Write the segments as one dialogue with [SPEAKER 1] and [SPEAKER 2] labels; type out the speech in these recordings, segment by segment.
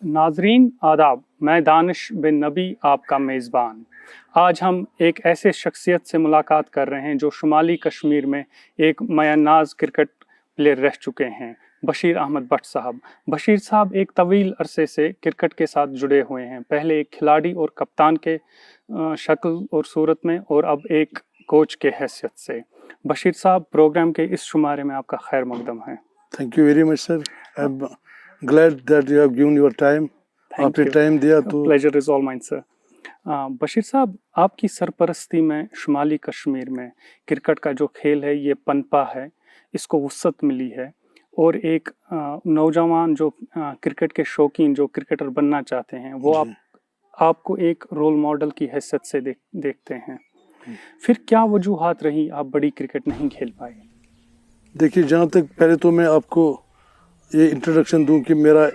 [SPEAKER 1] नाजरीन आदाब, मैं दानिश बिन नबी आपका मेज़बान। आज हम एक ऐसे शख्सियत से मुलाकात कर रहे हैं जो शुमाली कश्मीर में एक मयन्नाज़ क्रिकेट प्लेयर रह चुके हैं, बशीर अहमद भट्ट साहब। बशीर साहब एक तवील अरसे से क्रिकेट के साथ जुड़े हुए हैं, पहले एक खिलाड़ी और कप्तान के शक्ल और सूरत में, और अब एक कोच के हैसियत से। बशीर साहब, प्रोग्राम के इस शुमारे में आपका खैर मकदम है।
[SPEAKER 2] Thank you very much, sir. I'm glad that you have given your time. आपने टाइम दिया तो
[SPEAKER 1] pleasure is all mine sir. Bashir साहब, आपकी सरपरस्ती में शुमाली कश्मीर में क्रिकेट का जो खेल है ये पनपा है, इसको वुसअत मिली है, और एक नौजवान जो क्रिकेट के शौकीन जो क्रिकेटर बनना चाहते हैं वो आपको एक रोल मॉडल की हैसियत से देखते हैं। फिर क्या वजूहात रही आप बड़ी क्रिकेट नहीं खेल पाए?
[SPEAKER 2] देखिए, जहाँ तक पहले तो मैं आपको ये इंट्रोडक्शन दूं कि मेरा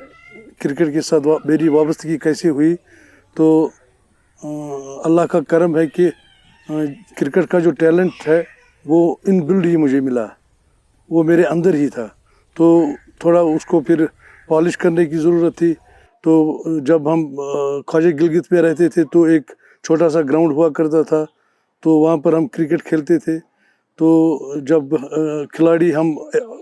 [SPEAKER 2] क्रिकेट के साथ मेरी वाबस्तगी कैसे हुई। तो अल्लाह का करम है कि क्रिकेट का जो टैलेंट है वो इनबिल्ड ही मुझे मिला, वो मेरे अंदर ही था। तो थोड़ा उसको फिर पॉलिश करने की ज़रूरत थी। तो जब हम ख्वाजा गिलगित में रहते थे तो एक छोटा सा ग्राउंड हुआ करता था, तो वहाँ पर हम क्रिकेट खेलते थे। तो जब खिलाड़ी हम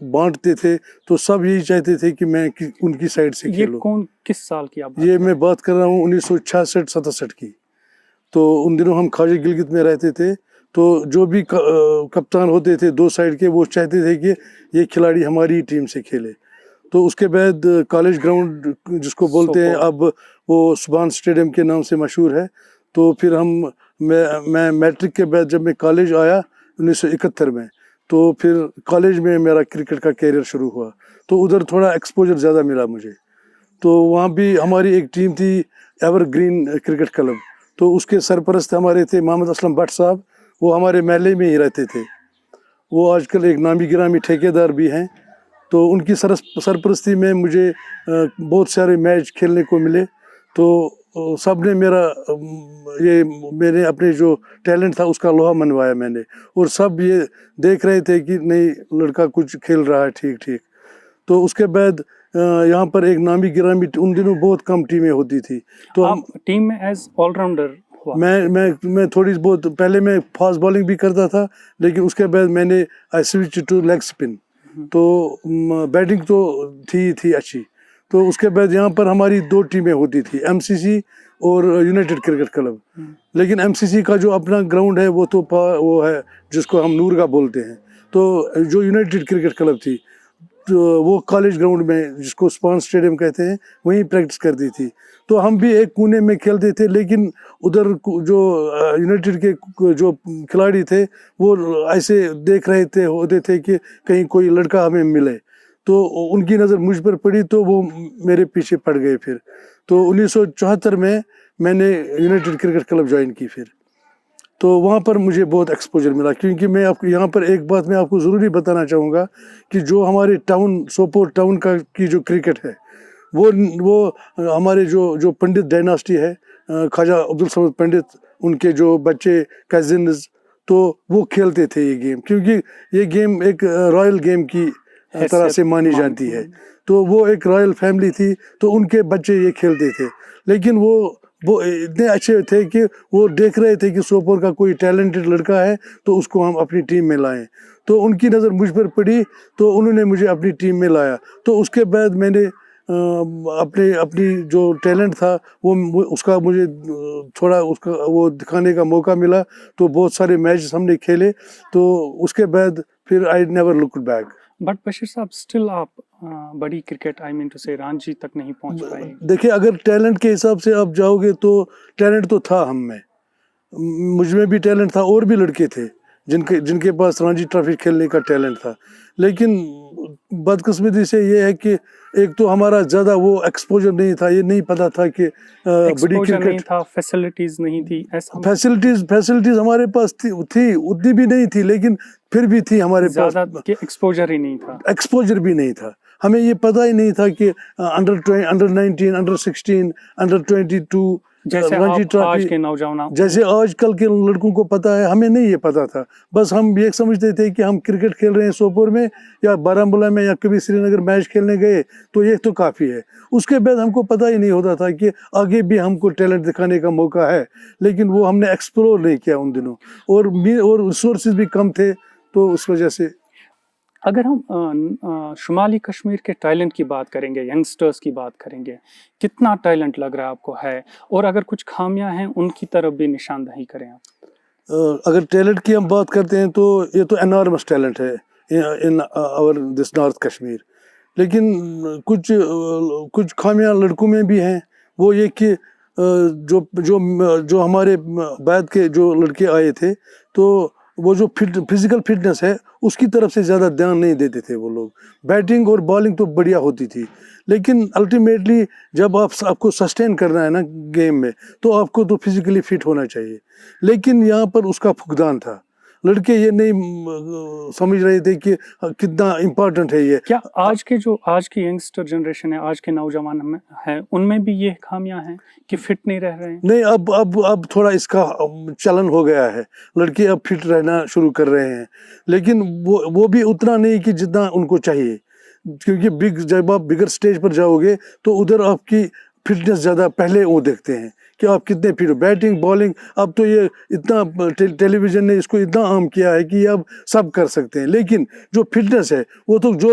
[SPEAKER 2] बांटते थे तो सब यही चाहते थे कि मैं उनकी साइड से खेलूं।
[SPEAKER 1] ये किस साल की आप?
[SPEAKER 2] ये मैं बात कर रहा हूँ 1966-67 की। तो उन दिनों हम ख्वाजा गिलगित में रहते थे, तो जो भी कप्तान होते थे दो साइड के, वो चाहते थे कि ये खिलाड़ी हमारी टीम से खेले। तो उसके बाद कॉलेज ग्राउंड जिसको बोलते हैं, अब वो सुभान स्टेडियम के नाम से मशहूर है। तो फिर मैं मैट्रिक के बाद जब मैं कॉलेज आया 1971 में, तो फिर कॉलेज में मेरा क्रिकेट का कैरियर शुरू हुआ। तो उधर थोड़ा एक्सपोजर ज़्यादा मिला मुझे। तो वहाँ भी हमारी एक टीम थी, एवरग्रीन क्रिकेट क्लब। तो उसके सरपरस्त हमारे थे मोहम्मद असलम भट्ट साहब, वो हमारे महल्ले में ही रहते थे। वो आजकल एक नामी गिरामी ठेकेदार भी हैं। तो उनकी सरपरस्ती में मुझे बहुत सारे मैच खेलने को मिले। तो सब ने मैंने अपने जो टैलेंट था उसका लोहा मनवाया मैंने, और सब ये देख रहे थे कि नहीं, लड़का कुछ खेल रहा है ठीक ठीक। तो उसके बाद यहाँ पर एक नामी गिरामी, उन दिनों बहुत कम टीमें होती थी। तो
[SPEAKER 1] आप टीम में एज ऑलराउंडर हुआ?
[SPEAKER 2] मैं थोड़ी बहुत, पहले मैं फास्ट बॉलिंग भी करता था, लेकिन उसके बाद मैंने I switch to leg spin. तो बैटिंग तो थी अच्छी। तो उसके बाद यहाँ पर हमारी दो टीमें होती थी, एमसीसी और यूनाइटेड क्रिकेट क्लब। लेकिन एमसीसी का जो अपना ग्राउंड है वो है जिसको हम नूरगा बोलते हैं। तो जो यूनाइटेड क्रिकेट क्लब थी, तो वो कॉलेज ग्राउंड में जिसको सुभान स्टेडियम कहते हैं, वहीं प्रैक्टिस करती थी। तो हम भी एक कोने में खेलते थे, लेकिन उधर जो यूनाइटेड के जो खिलाड़ी थे वो ऐसे देख रहे होते थे कि कहीं कोई लड़का हमें मिले। तो उनकी नज़र मुझ पर पड़ी, तो वो मेरे पीछे पड़ गए। फिर तो 1974 में मैंने यूनाइटेड क्रिकेट क्लब ज्वाइन की। फिर तो वहाँ पर मुझे बहुत एक्सपोजर मिला, क्योंकि मैं आपको यहाँ पर एक बात मैं आपको ज़रूरी बताना चाहूँगा कि जो हमारे टाउन सोपोर टाउन की जो क्रिकेट है, वो हमारे जो पंडित डायनास्टी है, ख्वाजा अब्दुल समद पंडित, उनके जो बच्चे कजिन्स, तो वो खेलते थे ये गेम, क्योंकि ये गेम एक रॉयल गेम की तरह से मानी जाती है। तो वो एक रॉयल फैमिली थी, तो उनके बच्चे ये खेलते थे। लेकिन वो इतने अच्छे थे कि वो देख रहे थे कि सोपोर का कोई टैलेंटेड लड़का है, तो उसको हम अपनी टीम में लाएं। तो उनकी नज़र मुझ पर पड़ी, तो उन्होंने मुझे अपनी टीम में लाया। तो उसके बाद मैंने अपनी जो टैलेंट था उसका मुझे थोड़ा वो दिखाने का मौका मिला। तो बहुत सारे मैच हमने खेले। तो उसके बाद फिर I never looked back.
[SPEAKER 1] But Bashir साहब, स्टिल आप बड़ी क्रिकेट, आई मीन टू से, रांची तक नहीं पहुंच पाए।
[SPEAKER 2] देखिए, अगर टैलेंट के हिसाब से आप जाओगे तो टैलेंट तो था हम में, मुझ में भी टैलेंट था, और भी लड़के थे जिनके पास रणजी ट्रॉफी खेलने का टैलेंट था। लेकिन बदकिस्मती से ये है कि एक तो हमारा ज़्यादा वो एक्सपोजर नहीं था, ये नहीं पता था कि बड़ी क्रिकेट
[SPEAKER 1] नहीं था, फैसिलिटीज़ नहीं थी। ऐसा
[SPEAKER 2] फैसिलिटीज़ हमारे पास थी उतनी भी नहीं थी, लेकिन फिर भी थी हमारे पास।
[SPEAKER 1] एक्सपोजर ही नहीं था।
[SPEAKER 2] एक्सपोजर भी नहीं था। हमें ये पता ही नहीं था कि अंडर 19, अंडर 16, अंडर 22
[SPEAKER 1] जैसे
[SPEAKER 2] रणजी
[SPEAKER 1] आप आज
[SPEAKER 2] ट्रॉफी,
[SPEAKER 1] के नौजवान
[SPEAKER 2] जैसे आजकल के लड़कों को पता है, हमें नहीं ये पता था। बस हम ये समझते थे कि हम क्रिकेट खेल रहे हैं सोपोर में या बारामूला में या कभी श्रीनगर मैच खेलने गए तो ये तो काफ़ी है। उसके बाद हमको पता ही नहीं होता था कि आगे भी हमको टैलेंट दिखाने का मौका है, लेकिन वो हमने एक्सप्लोर नहीं किया उन दिनों, और रिसोर्सेज भी कम थे, तो उस वजह से।
[SPEAKER 1] अगर हम शुमाली कश्मीर के टैलेंट की बात करेंगे, यंगस्टर्स की बात करेंगे, कितना टैलेंट लग रहा है आपको है, और अगर कुछ खामियां हैं उनकी तरफ भी निशानदही करें आप।
[SPEAKER 2] अगर टैलेंट की हम बात करते हैं तो ये तो एनॉर्मस टैलेंट है in our this north Kashmir, लेकिन कुछ खामियां लड़कों में भी हैं। वो ये कि जो जो जो हमारे बाद के जो लड़के आए थे, तो वो जो फिजिकल फिटनेस है उसकी तरफ से ज़्यादा ध्यान नहीं देते थे वो लोग। बैटिंग और बॉलिंग तो बढ़िया होती थी, लेकिन अल्टीमेटली जब आपको सस्टेन करना है ना गेम में, तो आपको तो फिजिकली फिट होना चाहिए। लेकिन यहाँ पर उसका फुकदान था, लड़के ये नहीं समझ रहे थे कि कितना इम्पोर्टेंट है ये।
[SPEAKER 1] क्या आज की यंगस्टर जनरेशन है, आज के नौजवान हैं, उनमें भी ये खामियां हैं कि फिट नहीं रह रहे हैं?
[SPEAKER 2] नहीं, अब थोड़ा इसका चलन हो गया है, लड़के अब फिट रहना शुरू कर रहे हैं, लेकिन वो भी उतना नहीं कि जितना उनको चाहिए, क्योंकि जब आप बिगर स्टेज पर जाओगे तो उधर आपकी फिटनेस ज़्यादा पहले वो देखते हैं कि आप कितने फिट हो। बैटिंग बॉलिंग अब तो ये इतना टेलीविज़न ने इसको इतना आम किया है कि अब सब कर सकते हैं, लेकिन जो फिटनेस है वो तो जो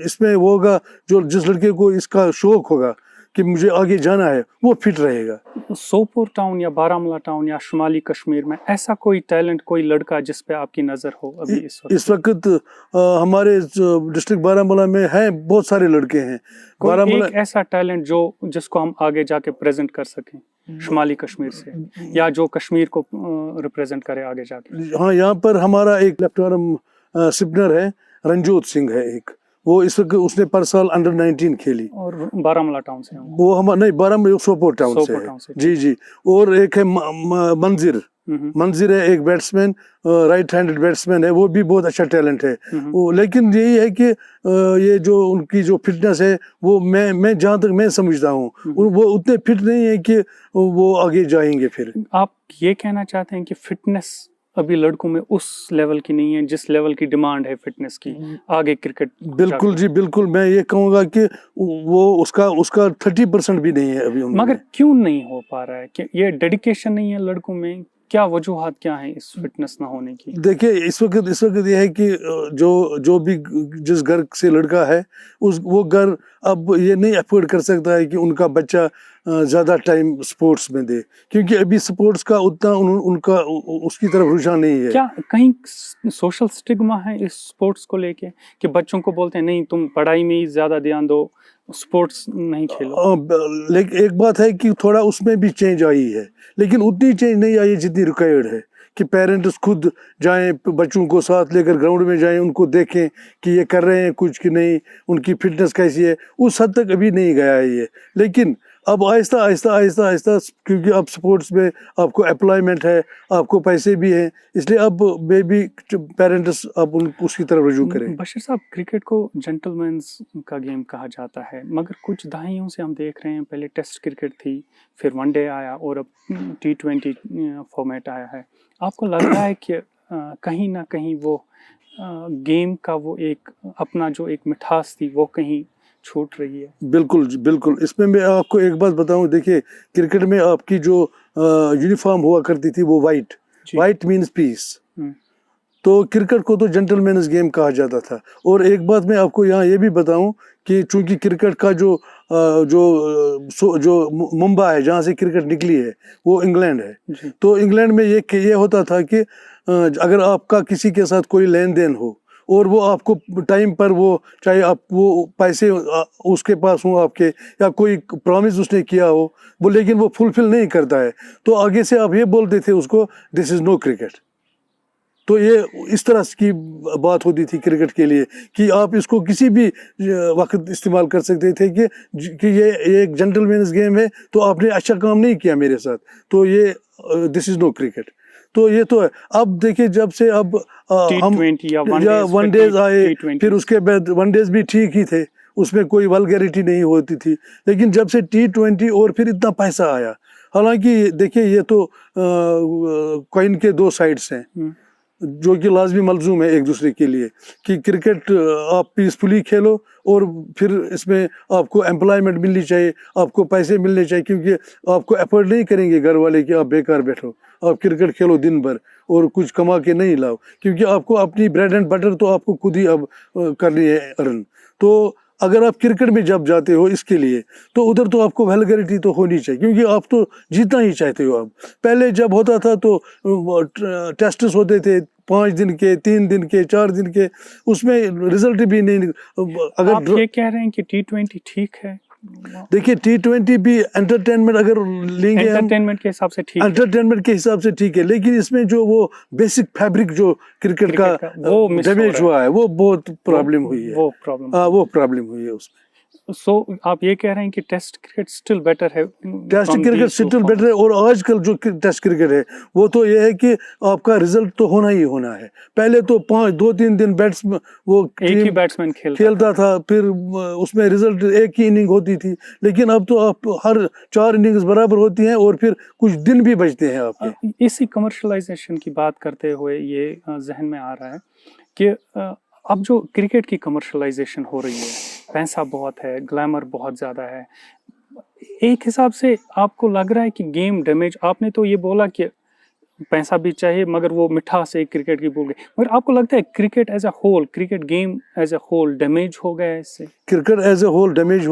[SPEAKER 2] इसमें वो होगा, जो जिस लड़के को इसका शौक होगा कि मुझे आगे जाना है, वो फिट रहेगा।
[SPEAKER 1] सोपोर टाउन या बारामूला टाउन या शुमाली कश्मीर में ऐसा कोई टैलेंट, कोई लड़का जिस पे आपकी नज़र हो अभी
[SPEAKER 2] इस वक्त हमारे डिस्ट्रिक्ट बारामूला में है, बहुत सारे लड़के हैं।
[SPEAKER 1] बारामूला एक ऐसा टैलेंट जिसको हम आगे जाके प्रेजेंट कर सकें शुमाली कश्मीर से, या जो कश्मीर को रिप्रेजेंट करे आगे जाके?
[SPEAKER 2] हाँ, यहाँ पर हमारा एक लेफ्ट आर्म स्पिनर है, रंजोत सिंह है एक, वो इस वक्त उसने पर साल अंडर 19 खेली,
[SPEAKER 1] और बारामूला टाउन से
[SPEAKER 2] वो हम नहीं, बारामूला सोपोर टाउन से है। जी जी। और एक है मंजिर है, एक बैट्समैन, राइट हैंडेड बैट्समैन है, वो भी बहुत अच्छा टैलेंट है वो। लेकिन यही है कि ये जो उनकी जो फिटनेस है, वो मैं जहाँ तक मैं समझता हूँ वो उतने फिट नहीं है कि वो आगे जाएंगे। फिर
[SPEAKER 1] आप ये कहना चाहते हैं कि फिटनेस अभी लड़कों में उस लेवल की नहीं है जिस लेवल की डिमांड है फिटनेस की आगे क्रिकेट?
[SPEAKER 2] बिल्कुल जी, बिल्कुल। मैं ये कहूँगा कि वो उसका 30% भी नहीं है अभी।
[SPEAKER 1] मगर क्यों नहीं हो पा रहा है? कि ये डेडिकेशन नहीं है लड़कों में? क्या वजूहात क्या है इस फिटनेस ना होने की? देखिए,
[SPEAKER 2] इस वक्त ये है कि जो भी जिस घर से लड़का है, वो घर अब ये नहीं अफोर्ड कर सकता है कि उनका बच्चा ज़्यादा टाइम स्पोर्ट्स में दे, क्योंकि अभी स्पोर्ट्स का उतना उनका उसकी तरफ रुझान नहीं है।
[SPEAKER 1] क्या कहीं सोशल स्टिग्मा है इस स्पोर्ट्स को लेके कि बच्चों को बोलते हैं नहीं तुम पढ़ाई में ही ज़्यादा ध्यान दो, स्पोर्ट्स नहीं खेलो?
[SPEAKER 2] लेकिन एक बात है कि थोड़ा उसमें भी चेंज आई है, लेकिन उतनी चेंज नहीं आई जितनी रिक्वायर्ड है कि पेरेंट्स खुद जाएं, बच्चों को साथ लेकर ग्राउंड में जाएं, उनको देखें कि ये कर रहे हैं कुछ कि नहीं, उनकी फिटनेस कैसी है। उस हद तक अभी नहीं गया है ये, लेकिन अब आहिस्ता आहिस्ता, क्योंकि अब स्पोर्ट्स में आपको एम्प्लॉयमेंट है, आपको पैसे भी हैं, इसलिए अब बेबी पेरेंट्स अब उसकी तरफ रुजू करें।
[SPEAKER 1] बशीर साहब, क्रिकेट को जेंटलमैन्स का गेम कहा जाता है, मगर कुछ दहाइयों से हम देख रहे हैं, पहले टेस्ट क्रिकेट थी, फिर वनडे आया और अब T20 फॉर्मेट आया है। आपको लग रहा है कि कहीं ना कहीं वो गेम का वो एक अपना जो एक मिठास थी वो कहीं छूट रही है?
[SPEAKER 2] बिल्कुल बिल्कुल। इसमें मैं आपको एक बात बताऊं, देखिए क्रिकेट में आपकी जो यूनिफॉर्म हुआ करती थी वो वाइट मीन्स पीस, तो क्रिकेट को तो जेंटलमैन्स गेम कहा जाता था। और एक बात मैं आपको यहाँ ये भी बताऊं कि चूंकि क्रिकेट का जो मुंबई है जहाँ से क्रिकेट निकली है वो इंग्लैंड है, तो इंग्लैंड में ये होता था कि अगर आपका किसी के साथ कोई लेन देन हो और वो आपको टाइम पर वो चाहे आप वो पैसे उसके पास हो आपके, या कोई प्रॉमिस उसने किया हो वो, लेकिन वो फुलफिल नहीं करता है, तो आगे से आप ये बोलते थे उसको दिस इज़ नो क्रिकेट। तो ये इस तरह की बात होती थी क्रिकेट के लिए कि आप इसको किसी भी वक्त इस्तेमाल कर सकते थे कि ये एक जेंटलमैन्स गेम है, तो आपने अच्छा काम नहीं किया मेरे साथ, तो ये दिस इज़ नो क्रिकेट। तो ये तो है। अब देखिए, जब से अब हम
[SPEAKER 1] T20 या
[SPEAKER 2] वनडेज आए, फिर उसके बाद वनडेज भी ठीक ही थे, اس میں کوئی ولگیرٹی نہیں ہوتی تھی. لیکن جب سے T20 اور پھر اتنا پیسہ آیا, حالانکہ دیکھیں یہ تو کوئن کے دو سائڈس ہیں جو کہ لازمی ملزوم ہے ایک دوسرے کے لیے, کہ کرکٹ آپ پیسفلی کھیلو اور پھر اس میں آپ کو امپلائمنٹ ملنی چاہیے, آپ کو پیسے ملنے چاہیے, کیونکہ آپ کو افورڈ نہیں کریں گے گھر والے کہ آپ بیکار بیٹھو, آپ کرکٹ کھیلو دن بھر اور کچھ کما کے نہیں لاؤ, کیونکہ آپ کو اپنی بریڈ اینڈ بٹر تو آپ کو خود ہی اب کرنی ہے ارن. تو اگر آپ کرکٹ میں جب جاتے ہو اس کے لیے تو ادھر تو آپ کو ویلگریٹی تو ہونی چاہیے, کیونکہ آپ تو جیتنا ہی چاہتے ہو. اب پہلے جب ہوتا تھا تو ٹیسٹس ہوتے تھے 5 دن کے, 3 دن کے, 4 دن کے, اس میں رزلٹ بھی نہیں. اگر
[SPEAKER 1] آپ یہ کہہ رہے ہیں کہ T20 ٹھیک ہے؟
[SPEAKER 2] دیکھیے T20 بھی انٹرٹینمنٹ اگر لیں گے ہم,
[SPEAKER 1] انٹرٹینمنٹ کے حساب سے ٹھیک ہے,
[SPEAKER 2] انٹرٹینمنٹ کے حساب سے ٹھیک ہے, لیکن اس میں جو وہ بیسک فیبرک جو کرکٹ کا ڈیمیج ہوا ہے وہ بہت پرابلم ہوئی ہے, وہ پرابلم ہوئی ہے اس میں.
[SPEAKER 1] سو آپ یہ کہہ رہے ہیں کہ ٹیسٹ کرکٹ اسٹل بیٹر ہے؟
[SPEAKER 2] ٹیسٹ کرکٹ اسٹل بیٹر ہے, اور آج کل جو ٹیسٹ کرکٹ ہے وہ تو یہ ہے کہ آپ کا رزلٹ تو ہونا ہی ہونا ہے. پہلے تو 2-3 دن وہ
[SPEAKER 1] ایک ہی بیٹسمین
[SPEAKER 2] کھیلتا تھا, پھر اس میں رزلٹ ایک ہی اننگ ہوتی تھی, لیکن اب تو آپ ہر 4 اننگز برابر ہوتی ہیں اور پھر کچھ دن بھی بچتے ہیں آپ کے.
[SPEAKER 1] اسی کمرشلائزیشن کی بات کرتے ہوئے یہ ذہن میں آ رہا ہے کہ اب جو کرکٹ کی کمرشلائزیشن ہو رہی ہے, پیسہ بہت ہے, گلیمر بہت زیادہ ہے, ایک حساب سے آپ کو لگ رہا ہے کہ گیم ڈیمیج, آپ نے تو یہ بولا کہ پیسہ بھی چاہیے مگر وہ مٹھاس ہے کرکٹ کی بھول گئے, مگر آپ کو لگتا ہے cricket as a whole, cricket game as a whole damage ہو گیا ہے اس سے؟
[SPEAKER 2] Cricket as a whole damage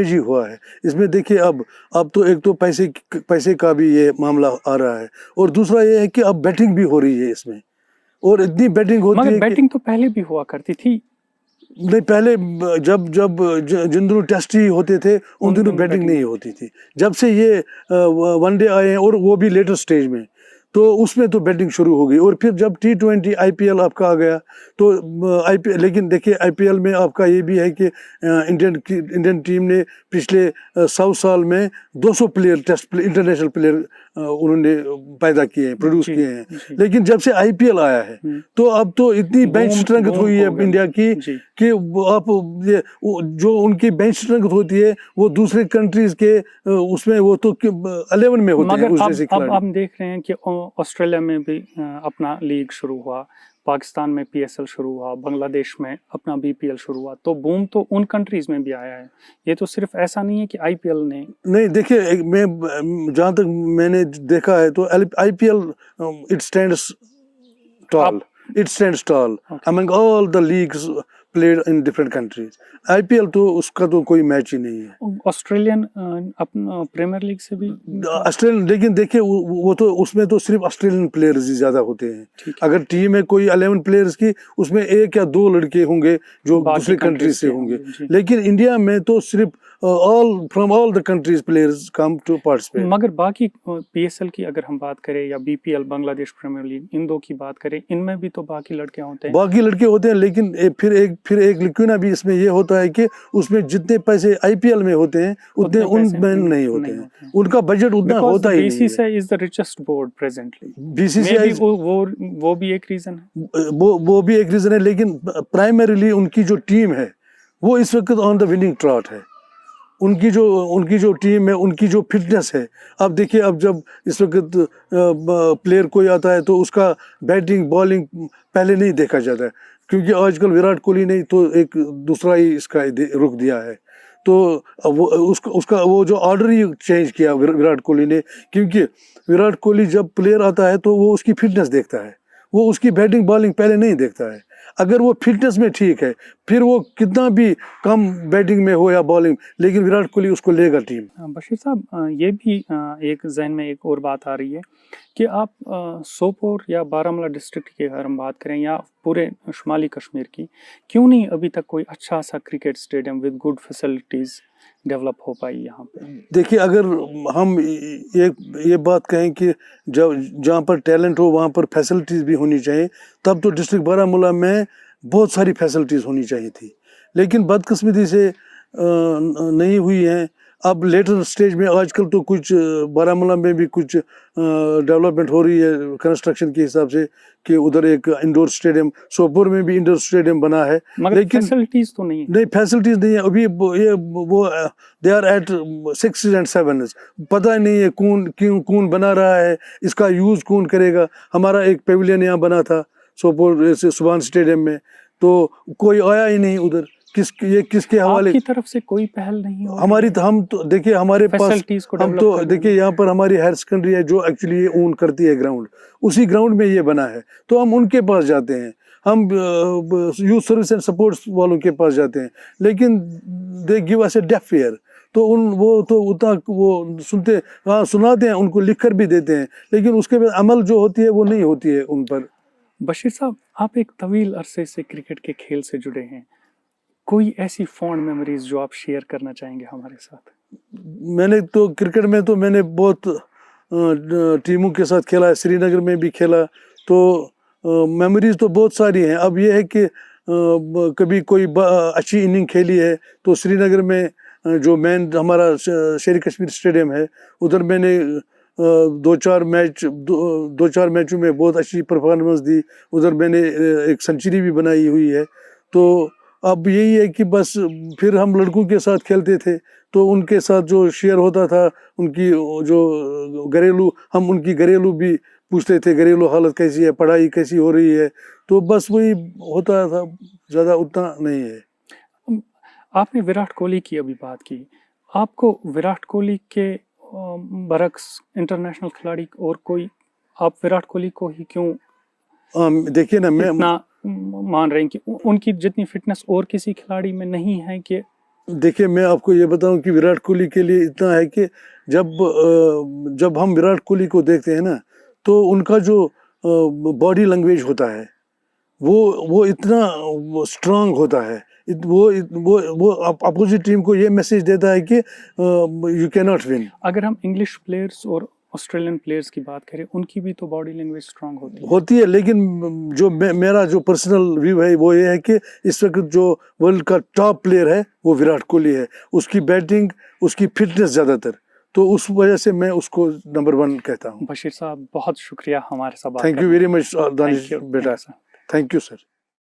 [SPEAKER 2] ہی ہوا ہے. اس میں دیکھیے اب تو ایک تو پیسے کا بھی یہ معاملہ آ رہا ہے, اور دوسرا یہ ہے کہ اب بیٹنگ بھی ہو رہی ہے اس میں, اور اتنی بیٹنگ ہوتی ہے.
[SPEAKER 1] مگر بیٹنگ تو پہلے بھی ہوا کرتی تھی.
[SPEAKER 2] نہیں, پہلے جب جن دنوں ٹیسٹ ہی ہوتے تھے ان دنوں بیٹنگ نہیں ہوتی تھی. جب سے یہ ون ڈے آئے ہیں اور وہ بھی لیٹر سٹیج میں, تو اس میں تو بیٹنگ شروع ہو گئی. اور پھر جب T20 IPL آپ کا آ گیا تو لیکن دیکھیے IPL میں آپ کا یہ بھی ہے کہ انڈین ٹیم نے پچھلے 100 سال میں 200 پلیئر انٹرنیشنل پلیئر انہوں نے پیدا کیے ہیں, پروڈیوس کیے ہیں. لیکن جب سے IPL آیا ہے تو اب تو اتنی بینچ اسٹرینتھ ہوئی ہے انڈیا کی کہ آپ جو ان کی بینچ اسٹرینتھ ہوتی ہے وہ دوسرے کنٹریز کے اس میں وہ تو 11 میں ہوتے ہیں اس جیسے کھلاڑی.
[SPEAKER 1] اب ہم دیکھ رہے ہیں کہ آسٹریلیا میں بھی اپنا لیگ شروع ہوا, پاکستان میں PSL شروع ہوا, بنگلہ دیش میں اپنا BPL شروع ہوا, تو بوم تو ان کنٹریز میں بھی آیا ہے. یہ تو صرف ایسا نہیں ہے کہ IPL نے
[SPEAKER 2] نہیں. دیکھیے میں جہاں تک میں نے دیکھا ہے تو IPL it stands tall among all the leagues played in different countries. IPL تو اس کا تو کوئی میچ ہی نہیں ہے.
[SPEAKER 1] آسٹریلین اپنا پریمیئر لیگ سے بھی
[SPEAKER 2] آسٹریلین, لیکن دیکھیے وہ تو اس میں تو صرف آسٹریلین پلیئرز ہی زیادہ ہوتے ہیں. اگر ٹیم ہے کوئی 11 پلیئرز کی, اس میں 1 یا 2 لڑکے ہوں گے جو دوسرے کنٹریز سے ہوں گے. لیکن انڈیا میں تو صرف from all the countries players come to participate.
[SPEAKER 1] مگر باقی PSL کی اگر ہم بات کریں یا BPL بنگلہ دیش پریمیئر لیگ, ان دو کی بات کریں, ان میں بھی تو باقی لڑکے ہوتے ہیں.
[SPEAKER 2] لیکن پھر ایک لکونا بھی اس میں یہ ہوتا ہے کہ اس میں جتنے پیسے IPL میں ہوتے ہیں اتنے ان میں نہیں ہوتے ہیں. ان کا بجٹ اتنا ہوتا ہی نہیں ہے.
[SPEAKER 1] BCCI is the richest board presently.
[SPEAKER 2] BCCI
[SPEAKER 1] وہ بھی ایک ریزن ہے.
[SPEAKER 2] وہ بھی ایک ریزن ہے, لیکن پرائمریلی ان کی جو ٹیم ہے وہ اس وقت آن دا وننگ ٹراٹ ہے. ان کی جو ٹیم ہے, ان کی جو فٹنس ہے. اب دیکھیے, اب جب اس وقت پلیئر کوئی آتا ہے تو اس کا بیٹنگ بالنگ پہلے نہیں دیکھا جاتا ہے, کیونکہ آج کل وراٹ کوہلی نے تو ایک دوسرا ہی اس کا رخ دیا ہے. تو اس کا وہ جو آرڈر ہی چینج کیا وراٹ کوہلی نے, کیونکہ وراٹ کوہلی جب پلیئر آتا ہے تو وہ اس کی فٹنس دیکھتا ہے, وہ اس کی بیٹنگ بالنگ پہلے نہیں دیکھتا ہے. اگر وہ فٹنس میں ٹھیک ہے پھر وہ کتنا بھی کم بیٹنگ میں ہو یا بالنگ, لیکن وراٹ کوہلی اس کو لے گا ٹیم.
[SPEAKER 1] بشیر صاحب, یہ بھی ایک ذہن میں ایک اور بات آ رہی ہے کہ آپ سوپور یا بارہمولہ ڈسٹرکٹ کی اگر ہم بات کریں یا پورے شمالی کشمیر کی, کیوں نہیں ابھی تک کوئی اچھا سا cricket stadium with good facilities develop ہو پائی یہاں پہ؟
[SPEAKER 2] دیکھیے, اگر ہم یہ بات کہیں کہ جہاں پر ٹیلنٹ ہو وہاں پر فیسلٹیز بھی ہونی چاہیے, تب تو ڈسٹرکٹ بارہمولہ میں بہت ساری فیسلٹیز ہونی چاہیے تھی, لیکن بدقسمتی سے نہیں ہوئی ہیں. اب لیٹر اسٹیج میں آج کل تو کچھ بارہمولہ میں بھی کچھ ڈیولپمنٹ ہو رہی ہے کنسٹرکشن کے حساب سے کہ ادھر ایک انڈور اسٹیڈیم، سوپور میں بھی انڈور اسٹیڈیم بنا ہے،
[SPEAKER 1] مگر
[SPEAKER 2] لیکن
[SPEAKER 1] فیسلٹیز تو نہیں
[SPEAKER 2] نہیں فیسلٹیز نہیں ہے ابھی، وہ دے آر ایٹ 6 and 7، پتہ نہیں ہے کون بنا رہا ہے، اس کا یوز کون کرے گا. ہمارا ایک پیویلین یہاں بنا تھا سوپور سبحان اسٹیڈیم میں، تو کوئی آیا ہی نہیں ادھر. یہ کس کے حوالے؟
[SPEAKER 1] آپ کی طرف سے کوئی پہل نہیں ہو
[SPEAKER 2] ہماری ہم تو دیکھیے ہمارے پاس
[SPEAKER 1] فیسلٹیز کو
[SPEAKER 2] ہم تو دیکھیے یہاں پر ہماری ہائر سیکنڈری ہے جو ایکچولی اون کرتی ہے گراؤنڈ، اسی گراؤنڈ میں یہ بنا ہے، تو ہم ان کے پاس جاتے ہیں، ہم یوتھ سروس اینڈ سپورٹس والوں کے پاس جاتے ہیں، لیکن دے گیو اس اے ڈیف ایئر. تو وہ تو اتنا وہ سنتے، ہاں سناتے ہیں، ان کو لکھ کر بھی دیتے ہیں، لیکن اس کے بعد عمل جو ہوتی ہے وہ نہیں ہوتی ہے ان پر.
[SPEAKER 1] بشیر صاحب، آپ ایک طویل عرصے سے کرکٹ کے کھیل سے جڑے ہیں، کوئی ایسی فونڈ میموریز جو آپ شیئر کرنا چاہیں گے ہمارے ساتھ؟
[SPEAKER 2] میں نے تو کرکٹ میں تو میں نے بہت ٹیموں کے ساتھ کھیلا ہے، سری نگر میں بھی کھیلا، تو میموریز تو بہت ساری ہیں. اب یہ ہے کہ کبھی کوئی اچھی اننگ کھیلی ہے تو سری نگر میں جو مین ہمارا شیر کشمیر اسٹیڈیم ہے، ادھر میں نے دو چار میچوں میں بہت اچھی پرفارمنس دی، ادھر میں نے ایک سنچری بھی بنائی ہوئی ہے. تو اب یہی ہے کہ بس پھر ہم لڑکوں کے ساتھ کھیلتے تھے تو ان کے ساتھ جو شیئر ہوتا تھا، ان کی جو گھریلو، ہم ان کی گھریلو بھی پوچھتے تھے، گھریلو حالت کیسی ہے، پڑھائی کیسی ہو رہی ہے، تو بس وہی ہوتا تھا، زیادہ اتنا نہیں ہے.
[SPEAKER 1] آپ نے وراٹ کوہلی کی ابھی بات کی، آپ کو وراٹ کوہلی کے برعکس انٹرنیشنل کھلاڑی اور کوئی، آپ وراٹ کوہلی کو ہی کیوں
[SPEAKER 2] دیکھیے نا، میں
[SPEAKER 1] اتنا مان رہے ہیں کہ ان کی جتنی فٹنس اور کسی کھلاڑی میں نہیں ہے؟ کہ
[SPEAKER 2] دیکھیے میں آپ کو یہ بتاؤں کہ وراٹ کوہلی کے لیے اتنا ہے کہ جب ہم وراٹ کوہلی کو دیکھتے ہیں نا، تو ان کا جو باڈی لینگویج ہوتا ہے وہ اتنا اسٹرانگ ہوتا ہے، وہ اپوزٹ ٹیم کو یہ میسج دیتا ہے کہ یو کی ناٹ ون.
[SPEAKER 1] اگر ہم انگلش پلیئرز اور آسٹریلین پلیئرز کی بات کریں، ان کی بھی تو باڈی لینگویج اسٹرانگ ہوتی
[SPEAKER 2] ہے، لیکن جو میرا جو پرسنل ویو ہے وہ یہ ہے کہ اس وقت جو ورلڈ کا ٹاپ پلیئر ہے وہ وراٹ کوہلی ہے. اس کی بیٹنگ، اس کی فٹنس زیادہ تر، تو اس وجہ سے میں اس کو نمبر 1 کہتا ہوں.
[SPEAKER 1] بشیر صاحب بہت شکریہ ہمارے ساتھ بات
[SPEAKER 2] thank you very much Danish beta, thank you sir.